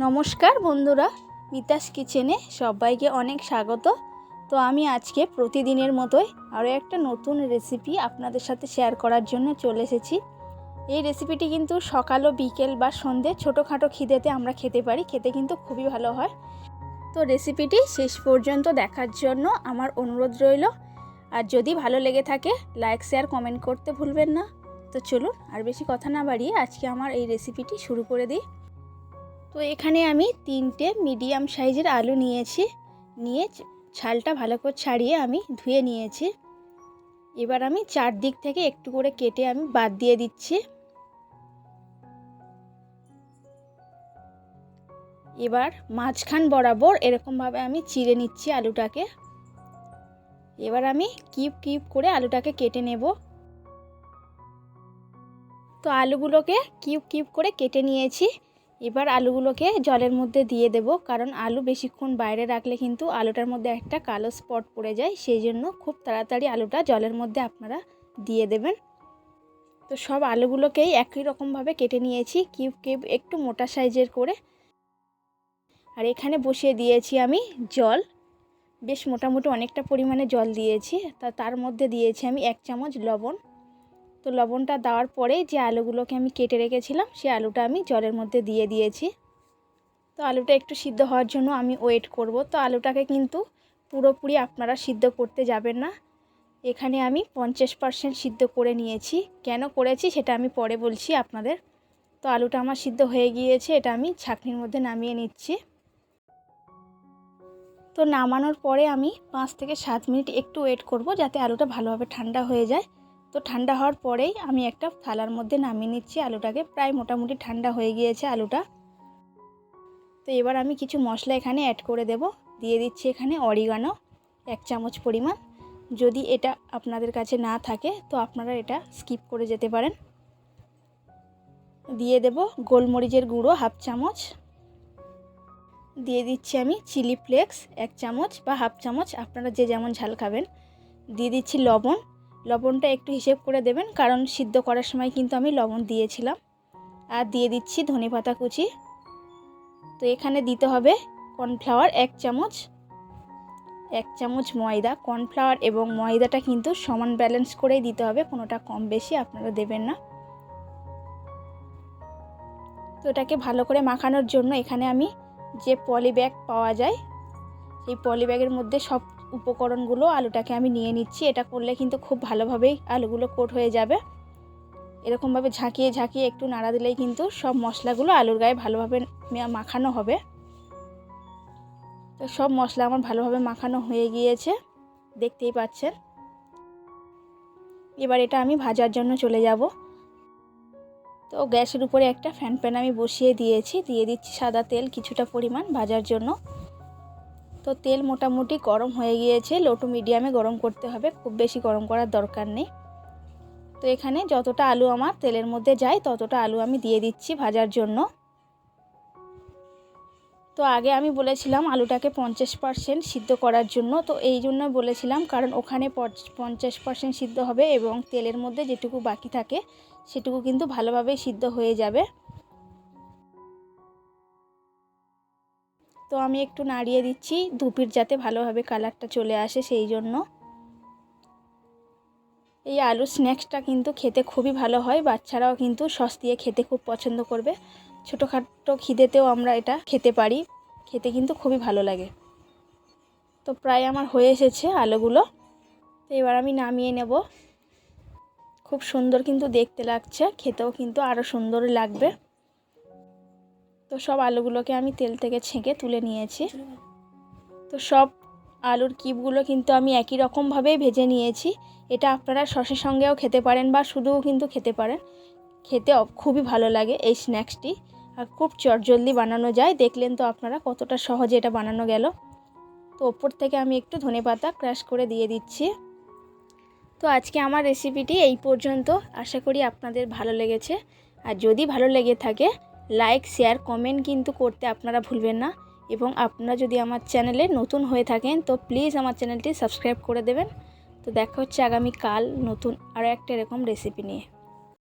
নমস্কার বন্ধুরা, মিতাস কিচেনে সবাইকে অনেক স্বাগত। তো আমি আজকে প্রতিদিনের মতোই আরও একটা নতুন রেসিপি আপনাদের সাথে শেয়ার করার জন্য চলে এসেছি। এই রেসিপিটি কিন্তু সকাল ও বিকেল বা সন্ধে ছোটোখাটো খিদেতে আমরা খেতে পারি, খেতে কিন্তু খুবই ভালো হয়। তো রেসিপিটি শেষ পর্যন্ত দেখার জন্য আমার অনুরোধ রইল। আর যদি ভালো লেগে থাকে লাইক শেয়ার কমেন্ট করতে ভুলবেন না। তো চলুন আর বেশি কথা না বাড়িয়ে আজকে আমার এই রেসিপিটি শুরু করে দিই। তো এখানে আমি 3টে মিডিয়াম সাইজের আলু নিয়েছি, নিয়ে ছালটা ভালো করে ছাড়িয়ে আমি ধুয়ে নিয়েছি। এবার আমি চারদিক থেকে একটু করে কেটে আমি বাদ দিয়ে দিচ্ছি। এবার মাঝখান বরাবর এরকমভাবে আমি চিড়ে নিচ্ছি আলুটাকে। এবার আমি কিউব কিউব করে আলুটাকে কেটে নেব। তো আলুগুলোকে কিউব কিউব করে কেটে নিয়েছি। এবার আলুগুলোকে জলের মধ্যে দিয়ে দেব, কারণ আলু বেশিক্ষণ বাইরে রাখলে কিন্তু আলুটার মধ্যে একটা কালো স্পট পড়ে যায়, সেই জন্য খুব তাড়াতাড়ি আলুটা জলের মধ্যে আপনারা দিয়ে দেবেন। তো সব আলুগুলোকেই একই রকমভাবে কেটে নিয়েছি, কিউব কিউব একটু মোটা সাইজের করে। আর এখানে বসিয়ে দিয়েছি আমি জল, বেশ মোটামুটি অনেকটা পরিমাণে জল দিয়েছি। তার মধ্যে দিয়েছি আমি 1 চামচ লবণ। তো লবণটা দেওয়ার পরে যে আলুগুলোকে আমি কেটে রেখেছিলাম সেই আলুটা আমি জলের মধ্যে দিয়ে দিয়েছি। তো আলুটা একটু সিদ্ধ হওয়ার জন্য আমি ওয়েট করব। তো আলুটাকে কিন্তু পুরোপুরি আপনারা সিদ্ধ করতে যাবেন না। এখানে আমি 50% সিদ্ধ করে নিয়েছি। কেন করেছি সেটা আমি পরে বলছি আপনাদের। তো আলুটা আমার সিদ্ধ হয়ে গিয়েছে, এটা আমি ছাঁকনির মধ্যে নামিয়ে নিচ্ছি। তো নামানোর পরে আমি 5 থেকে 7 মিনিট একটু ওয়েট করব যাতে আলুটা ভালোভাবে ঠান্ডা হয়ে যায়। তো ঠান্ডা হওয়ার পরেই আমি একটা থালার মধ্যে নামিয়ে নিচ্ছি আলুটাকে। প্রায় মোটামুটি ঠান্ডা হয়ে গিয়েছে আলুটা। তো এবার আমি কিছু মশলা এখানে অ্যাড করে দেব। দিয়ে দিচ্ছি এখানে অরিগানো 1 চামচ পরিমাণ। যদি এটা আপনাদের কাছে না থাকে তো আপনারা এটা স্কিপ করে যেতে পারেন। দিয়ে দেব গোলমরিচের গুঁড়ো 1/2 চামচ। দিয়ে দিচ্ছি আমি চিলি ফ্লেক্স 1 চামচ বা 1/2 চামচ, আপনারা যে যেমন ঝাল খাবেন। দিয়ে দিচ্ছি লবণ। লবণটা একটু হিসেব করে দেবেন, কারণ সিদ্ধ করার সময় কিন্তু আমি লবণ দিয়েছিলাম। আর দিয়ে দিচ্ছি ধনেপাতা কুচি। তো এখানে দিতে হবে কর্নফ্লাওয়ার 1 চামচ, 1 চামচ ময়দা। কর্নফ্লাওয়ার এবং ময়দাটা কিন্তু সমান ব্যালেন্স করেই দিতে হবে, কোনোটা কম বেশি আপনারা দেবেন না। তো এটাকে ভালো করে মাখানোর জন্য এখানে আমি যে পলি ব্যাগ পাওয়া যায় সেই পলি ব্যাগের মধ্যে সব উপকরণগুলো আলুটাকে আমি নিয়ে নিচ্ছি। এটা করলে কিন্তু খুব ভালোভাবেই আলুগুলো কোট হয়ে যাবে। এরকমভাবে ঝাঁকিয়ে ঝাঁকিয়ে একটু নাড়া দিলেই কিন্তু সব মশলাগুলো আলুর গায়ে ভালোভাবে মাখানো হবে। তো সব মশলা আমার ভালোভাবে মাখানো হয়ে গিয়েছে, দেখতেই পাচ্ছেন। এবার এটা আমি ভাজার জন্য চলে যাব। তো গ্যাসের উপরে একটা ফ্যান প্যান আমি বসিয়ে দিয়েছি। দিয়ে দিচ্ছি সাদা তেল কিছুটা পরিমাণ ভাজার জন্য। তো তেল মোটামুটি গরম হয়ে গিয়েছে, লো টু মিডিয়ামে গরম করতে হবে, খুব বেশি গরম করার দরকার নেই। তো এখানে যতটা আলু আমার তেলের মধ্যে যায় ততটা আলু আমি দিয়ে দিচ্ছি ভাজার জন্য। তো আগে আমি বলেছিলাম আলুটাকে 50% সিদ্ধ করার জন্য। তো এই জন্য বলেছিলাম কারণ ওখানে 50% সিদ্ধ হবে এবং তেলের মধ্যে যেটুকু বাকি থাকে সেটুকু কিন্তু ভালোভাবেই সিদ্ধ হয়ে যাবে। তো আমি একটু নাড়িয়ে দিচ্ছি দুপিঠ যাতে ভালোভাবে কালারটা চলে আসে, সেই জন্য। এই আলু স্ন্যাক্সটা কিন্তু খেতে খুবই ভালো হয়, বাচ্চারাও কিন্তু সস দিয়ে খেতে খুব পছন্দ করবে। ছোটোখাটো খিদেতেও আমরা এটা খেতে পারি, খেতে কিন্তু খুবই ভালো লাগে। তো প্রায় আমার হয়ে এসেছে আলুগুলো। তো এবার আমি নামিয়ে নেব। খুব সুন্দর কিন্তু দেখতে লাগছে, খেতেও কিন্তু আরও সুন্দর লাগবে। তো সব আলুগুলোকে আমি তেল থেকে ছেঁকে তুলে নিয়েছি। তো সব আলুর কিউবগুলো কিন্তু আমি একই রকমভাবেই ভেজে নিয়েছি। এটা আপনারা সসের সঙ্গেও খেতে পারেন বা শুধুও কিন্তু খেতে পারেন, খেতে খুবই ভালো লাগে এই স্ন্যাক্সটি। আর খুব চটজলদি বানানো যায়, দেখলেন তো আপনারা কতটা সহজে এটা বানানো গেল। তো ওপর থেকে আমি একটু ধনেপাতা ক্রাশ করে দিয়ে দিচ্ছি। তো আজকে আমার রেসিপিটি এই পর্যন্ত, আশা করি আপনাদের ভালো লেগেছে। আর যদি ভালো লেগে থাকে লাইক শেয়ার কমেন্ট কিন্তু করতে আপনারা ভুলবেন না। এবং আপনারা যদি আমার চ্যানেলে নতুন হয়ে থাকেন তো প্লিজ আমার চ্যানেলটি সাবস্ক্রাইব করে দেবেন। তো দেখা হচ্ছে আগামীকাল নতুন আরও একটা এরকম রেসিপি নিয়ে।